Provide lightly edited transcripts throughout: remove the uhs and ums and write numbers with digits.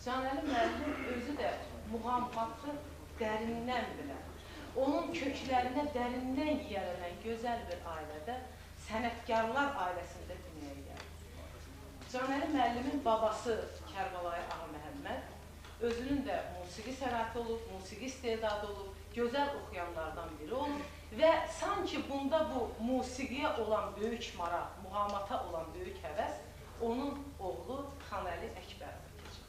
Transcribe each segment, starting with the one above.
Canəli müəllim özü də muğamatı dərindən bilən, onun köklərinə dərindən yiyələnən gözəl bir ailədə, sənətkarlar ailəsində dünyaya gəldi. Canəli müəllimin babası Kərbəlayı Ağa Məhəmməd özünün də musiqi sənəti olub, musiqi istedadı olub, gözəl oxuyanlardan biri olub və sanki bunda bu musiqiyə olan böyük maraq, muğamata olan böyük həvəs onun oğlu Xanəli Əkbərova keçir.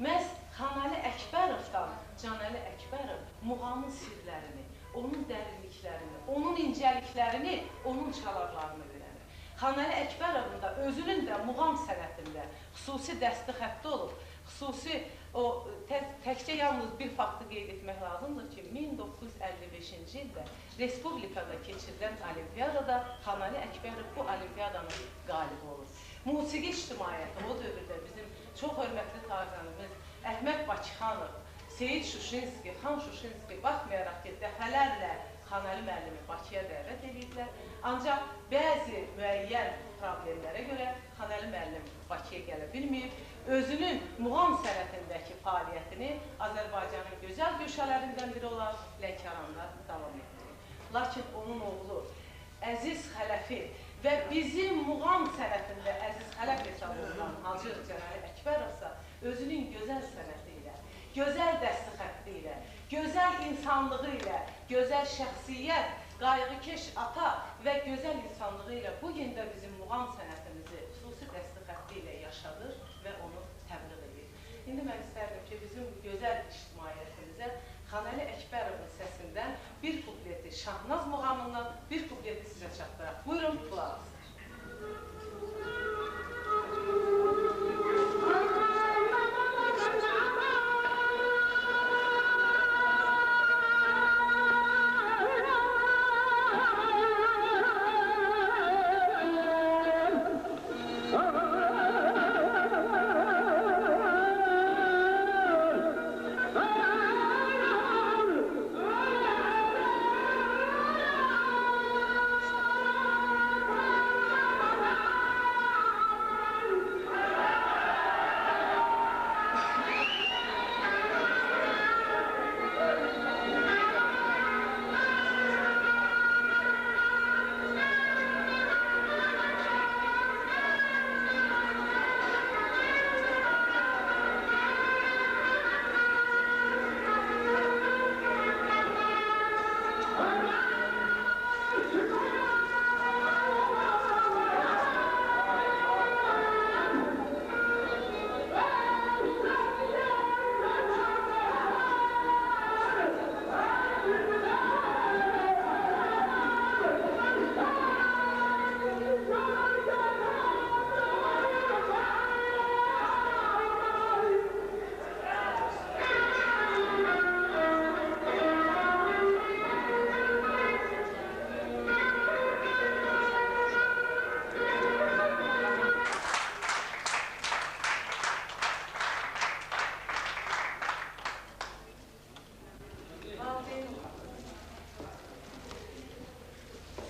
Məhz Xanəli Əkbərovdan Canəli Əkbərov muğamın sirlərini, onun dərinliklərini, onun incəliklərini, onun çalarlarını öyrənir. Xanəli Əkbərovun da özünün də muğam sənətində xüsusi dəsti xətti olub, xüsusi təkcə yalnız bir faktı qeyd etmək lazımdır ki, 1955-ci ildə Respublikada keçirilən olimpiyadada Xanəli Əkbərov bu olimpiyadanın qalibi olur. Musiqi ictimaiyyəti o dövrdə bizim çox hörmətli tariximiz Əhməd Bakıxanov, Seyid Şuşinski, Xan Şuşinski baxmayaraq ki, dəfələrlə Xanəli müəllimi Bakıya dəvət ediblər. Ancaq bəzi müəyyən problemlərə görə Xanəli müəllim Bakıya gələ bilməyib, özünün muğam sənətindəki fəaliyyətini Azərbaycanın gözəl güşələrindən biri olan Lənkəranda davam etdirir. Lakin onun oğlu Əziz Xələfi və bizim muğam sənətində Əziz Xələf hesab olunan Hacı Canəli Əkbərovsa özünün gözəl sənəti ilə, gözəl dəsti xətti ilə, gözəl insanlığı ilə, gözəl şəxsiyyət, qayğıkeş ata və gözəl insanlığı ilə bugün də bizim muğam sənətimizi xüsusi dəsti xətti ilə yaşadır və onu təbliğ edir. İndi mən istərdim ki, bizim gözəl ictimaiyyətimizə Xanəli Əkbərovun səsindən bir kupleti Şahnaz muğamından bir kupleti sizə çatdıraq. Buyurun, qulaq asın.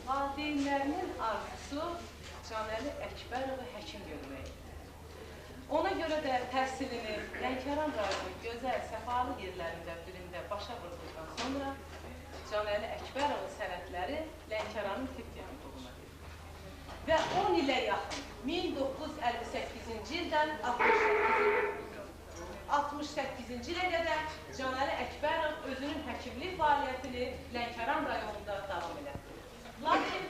Valideynlərinin arzusu Canəli Əkbərovu həkim görməkdir. Ona görə də təhsilini Lənkəran rayonunun gözəl, səfalı yerlərində birində başa vurduqdan sonra Canəli Əkbərovun sənətləri Lənkəranın tibb yanıqlığına verir. Və 10 ilə yaxın, 1958-ci ildən 68-ci ilə qədər Canəli Əkbərov özünün həkimlik fəaliyyətini Lənkəran rayonunda davam edir. Lakin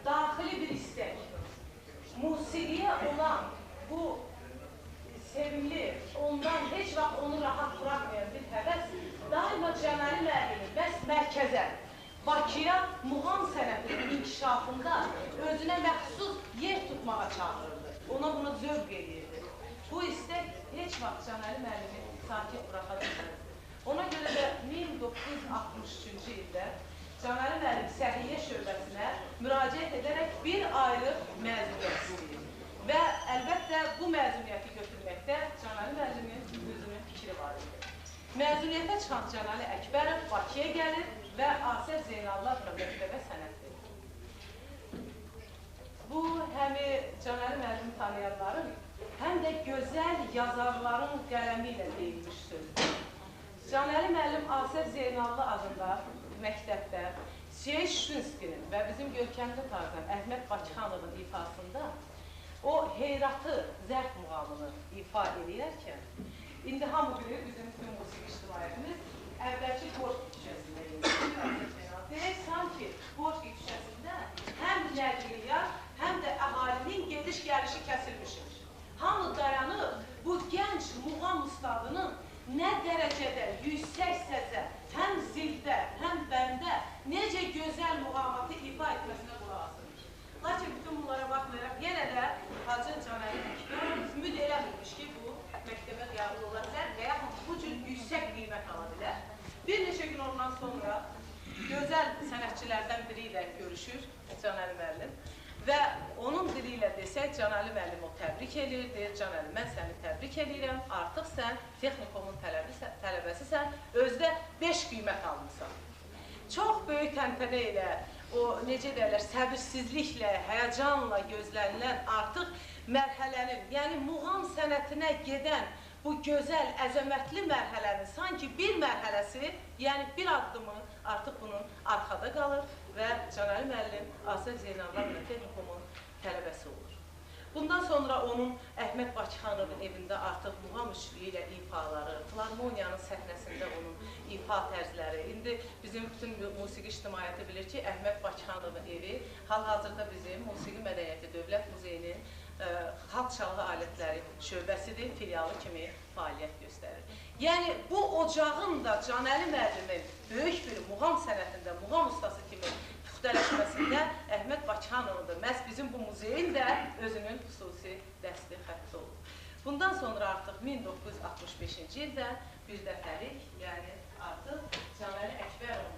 daxili bir istək, musiqiyə olan bu sevimli, ondan heç vaxt onu rahat bırakmayan bir həvəs daima Canəli müəllimi bəs mərkəzə, Bakıya muğam sənətinin inkişafında özünə məxsus yer tutmağa çağırırdı. Ona bunu zövq edirdi. Bu istək heç vaxt Canəli müəllimi sakit bıraxa bilməzdi. Ona görə də 1963-cü ildə Canəli müəllim Səhiyyə şöbəsinə müraciət edərək bir aylıq məzuniyyət istəyir. Və əlbəttə bu məzuniyyəti götürməkdə Canəli müəllimin özünün fikri var idi. Məzuniyyətə çıxan Canəli Əkbərov Bakıya gəlir və Asəf Zeynallarla məktəbə sənət verir. Bu bu həm Canəli müəllimi tanıyanların, həm də gözəl yazarların qələmi ilə deyilmiş sözdür. Canəli müəllim Asəf Zeynallı adında məktəbdə Siyej Şünskinin və bizim görkəmli tarzan Əhməd Bakıxanovun ifasında o heyratı zərf muğamını ifa edərkən, indi hamı bilir bizim bütün musiqi ictimaiyyətimiz əvvəlki Borski küçəsində yedir. Deyək, sanki Borski küçəsində həm nəqliyyat, həm də əhalinin gediş-gəlişi kəsilmişdir. Hamı dayanıb bu gənc muğam ustadının nə dərəcədə yüksək səsə, həm zildə, həm bəndə necə gözəl muğamatı ifa etməsinə qulaq asılmış. Lakin bütün bunlara baxmayaraq, yenə də Hacı Canəli Əkbər ümid eləmirmiş ki, bu məktəbə qəbul ola bilər və yaxud bu cür yüksək qiymət ala bilər. Bir neçə gün ondan sonra gözəl sənətçilərdən biri ilə görüşür Canəli müəllim və onun dili ilə desək, Canəli müəllim o təbrik edir, deyir, Canəli, mən səni təbrik edirəm, artıq sən texnikumun tələbəsisən, özdə 5 qiymət almışsan. Çox böyük təntənə ilə, o necə deyərlər, səbirsizliklə, həyəcanla gözlənilən artıq mərhələnin, yəni muğam sənətinə gedən bu gözəl, əzəmətli mərhələnin sanki bir mərhələsi, yəni bir addımı artıq bunun arxada qalır və Canəli müəllim Asəf Zeynallı texnikumun tələbəsi olur. Bundan sonra onun Əhməd Bakıxanovun evində artıq muğam üçlüyü ilə ifaları, filarmoniyanın səhnəsində onun ifa tərzləri. İndi bizim bütün musiqi ictimaiyyəti bilir ki, Əhməd Bakıxanovun evi hal-hazırda bizim Musiqi Mədəniyyəti Dövlət Muzeyinin xalq çalğı alətləri şöbəsidir, filialı kimi fəaliyyət göstərir. Yəni, bu ocağın da Canəli müəllimin böyük bir muğam sənətində, muğam ustası kimi puxtələşməsində Əhməd Bakıxanovun da məhz bizim bu muzeyin də özünün xüsusi dəsti xətti olur. Bundan sonra artıq 1965-ci ildə bir dəfəlik, yəni artıq Canəli Əkbərovun